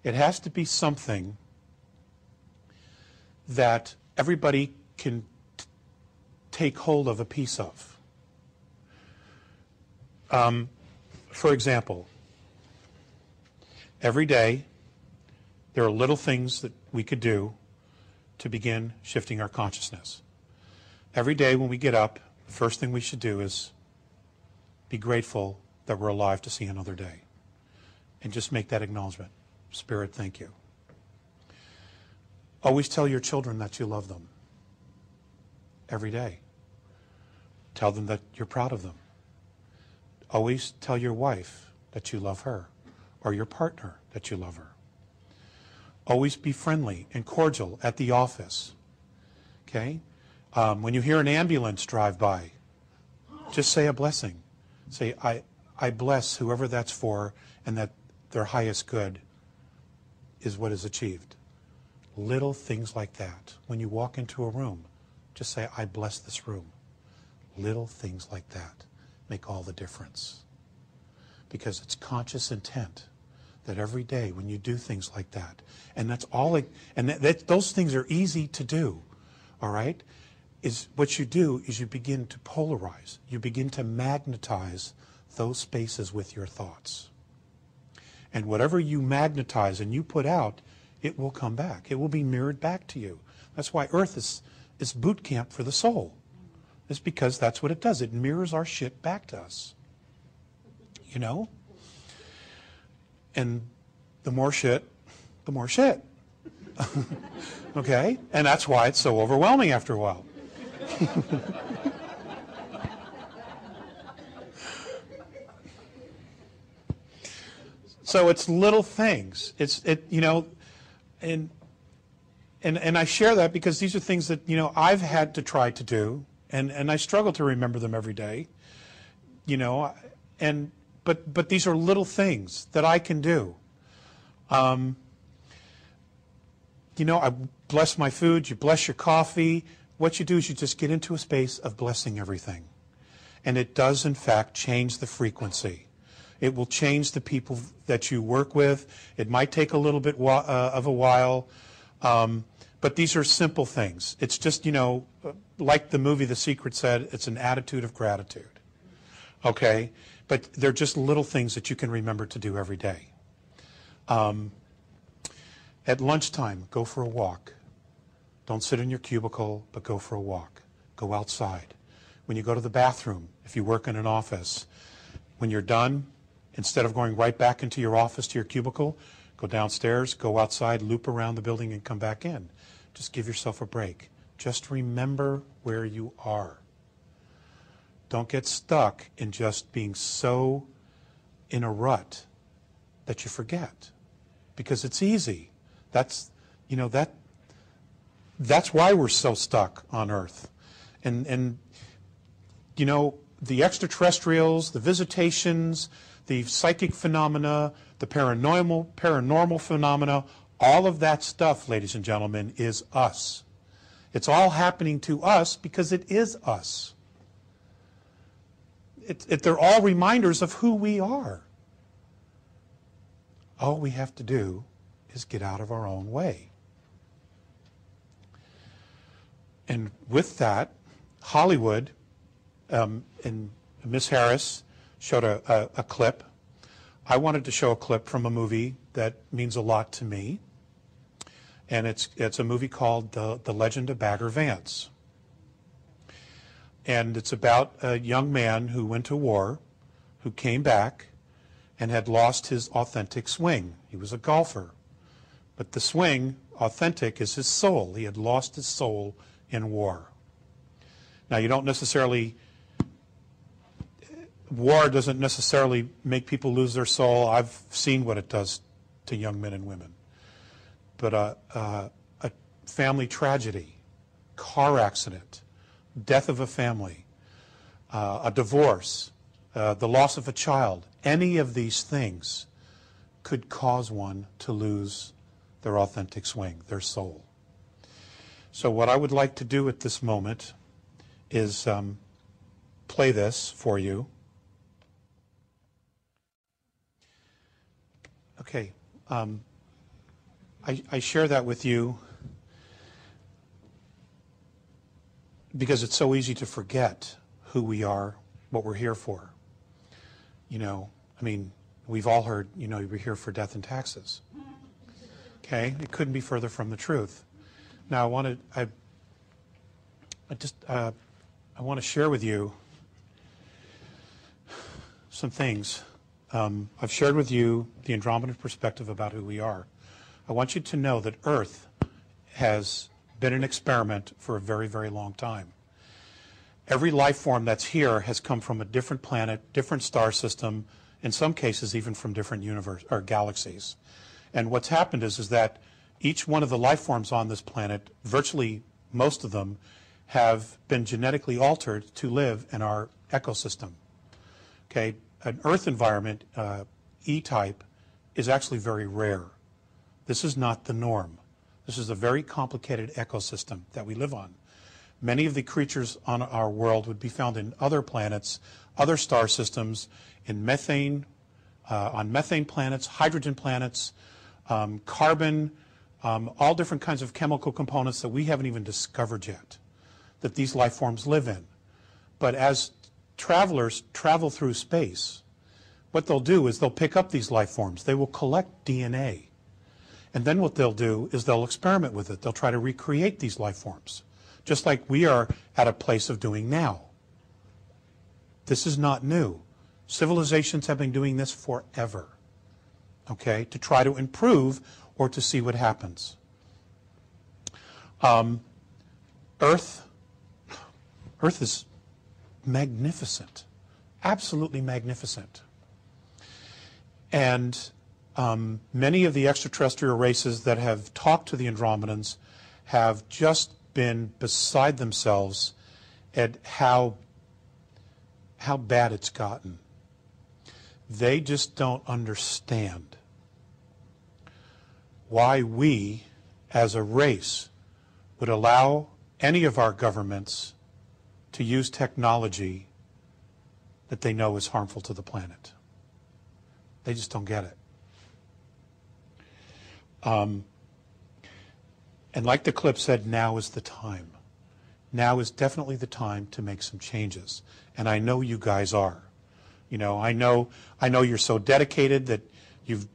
It has to be something that everybody can take hold of a piece of. For example, every day there are little things that we could do to begin shifting our consciousness. Every day when we get up, the first thing we should do is be grateful that we're alive to see another day. And just make that acknowledgement. Spirit, thank you. Always tell your children that you love them. Every day. Tell them that you're proud of them. Always tell your wife that you love her, or your partner that you love her. Always be friendly and cordial at the office. Okay? When you hear an ambulance drive by, just say a blessing. Say, I bless whoever that's for, and that their highest good is what is achieved. Little things like that. When you walk into a room, just say, I bless this room. Little things like that make all the difference. Because it's conscious intent that every day when you do things like that, and that's all, those things are easy to do, all right? Is what you do is you begin to polarize. You begin to magnetize those spaces with your thoughts. And whatever you magnetize and you put out, it will come back. It will be mirrored back to you. That's why Earth is boot camp for the soul. It's because that's what it does. It mirrors our shit back to us. You know? And the more shit, the more shit. Okay? And that's why it's so overwhelming after a while. So it's little things. And I share that because these are things that, I've had to try to do, and I struggle to remember them every day. But these are little things that I can do. I bless my food, you bless your coffee. What you do is you just get into a space of blessing everything. And it does, in fact, change the frequency. It will change the people that you work with. It might take a little bit of a while, but these are simple things. It's just, like the movie The Secret said, it's an attitude of gratitude. Okay? But they're just little things that you can remember to do every day. At lunchtime, go for a walk. Don't sit in your cubicle, but go for a walk. Go outside. When you go to the bathroom, if you work in an office, when you're done, instead of going right back into your office to your cubicle, go downstairs, go outside, loop around the building, and come back in. Just give yourself a break. Just remember where you are. Don't get stuck in just being so in a rut that you forget. Because it's easy. That's why we're so stuck on Earth. And the extraterrestrials, the visitations, the psychic phenomena, the paranormal phenomena, all of that stuff, ladies and gentlemen, is us. It's all happening to us because it is us. They're all reminders of who we are. All we have to do is get out of our own way. And with that, Hollywood, and Miss Harris showed a clip. I wanted to show a clip from a movie that means a lot to me. And it's a movie called The Legend of Bagger Vance. And it's about a young man who went to war, who came back and had lost his authentic swing. He was a golfer. But the swing, authentic, is his soul. He had lost his soul in war. Now, war doesn't necessarily make people lose their soul. I've seen what it does to young men and women. But a family tragedy, car accident, death of a family, a divorce, the loss of a child, any of these things could cause one to lose their authentic swing, their soul. So what I would like to do at this moment is play this for you. Okay. I share that with you because it's so easy to forget who we are, what we're here for. You know, I mean, we've all heard, you know, we're here for death and taxes. Okay? It couldn't be further from the truth. Now, I want to share with you some things. I've shared with you the Andromedan perspective about who we are. I want you to know that Earth has been an experiment for a very, very long time. Every life form that's here has come from a different planet, different star system, in some cases even from different universe or galaxies. And what's happened is that each one of the life forms on this planet, virtually most of them, have been genetically altered to live in our ecosystem. Okay, an Earth environment, E-type, is actually very rare. This is not the norm. This is a very complicated ecosystem that we live on. Many of the creatures on our world would be found in other planets, other star systems, in methane, on methane planets, hydrogen planets, carbon, all different kinds of chemical components that we haven't even discovered yet, that these life forms live in. But as travelers travel through space, what they'll do is they'll pick up these life forms. They will collect DNA. And then what they'll do is they'll experiment with it. They'll try to recreate these life forms, just like we are at a place of doing now. This is not new. Civilizations have been doing this forever, okay, to try to improve or to see what happens. Earth is magnificent, absolutely magnificent. And many of the extraterrestrial races that have talked to the Andromedans have just been beside themselves at how bad it's gotten. They just don't understand why we, as a race, would allow any of our governments to use technology that they know is harmful to the planet. They just don't get it. And like the clip said, now is the time. Now is definitely the time to make some changes. And I know you guys are. You know, I know you're so dedicated that you've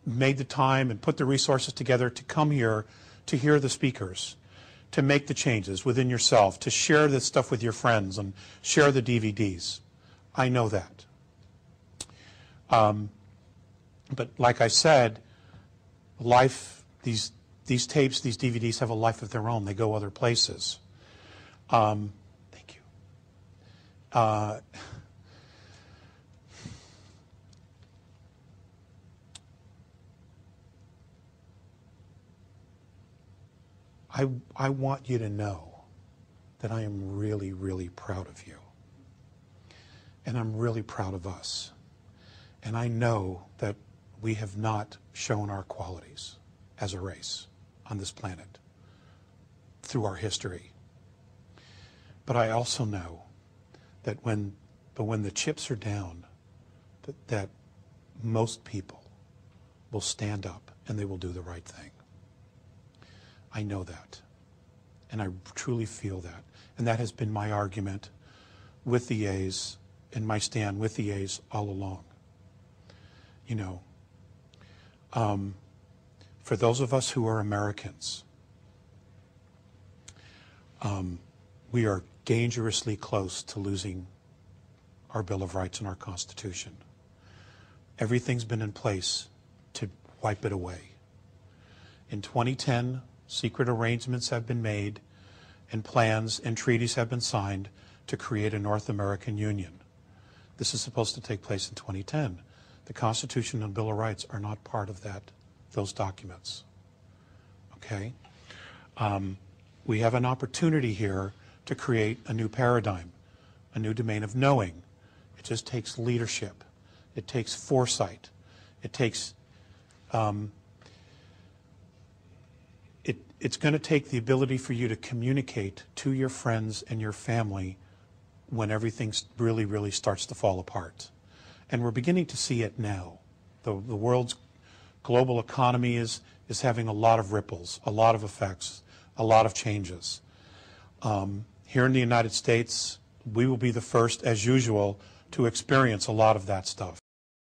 made the time and put the resources together to come here to hear the speakers, to make the changes within yourself, to share this stuff with your friends and share the DVDs. I know that. But like I said, life, these tapes, these DVDs have a life of their own. They go other places. Thank you. I want you to know that I am really, really proud of you. And I'm really proud of us. And I know that we have not shown our qualities as a race on this planet through our history. But I also know that when the chips are down, that most people will stand up and they will do the right thing. I know that. And I truly feel that. And that has been my argument with the A's and my stand with the A's all along. You know, for those of us who are Americans, we are dangerously close to losing our Bill of Rights and our Constitution. Everything's been in place to wipe it away. In 2010, secret arrangements have been made and plans and treaties have been signed to create a North American Union. This is supposed to take place in 2010. The Constitution and Bill of Rights are not part of those documents. Okay? We have an opportunity here to create a new paradigm, a new domain of knowing. It just takes leadership. It takes foresight. It takes, it's going to take the ability for you to communicate to your friends and your family when everything really, really starts to fall apart. And we're beginning to see it now. The world's global economy is having a lot of ripples, a lot of effects, a lot of changes. Here in the United States, we will be the first, as usual, to experience a lot of that stuff.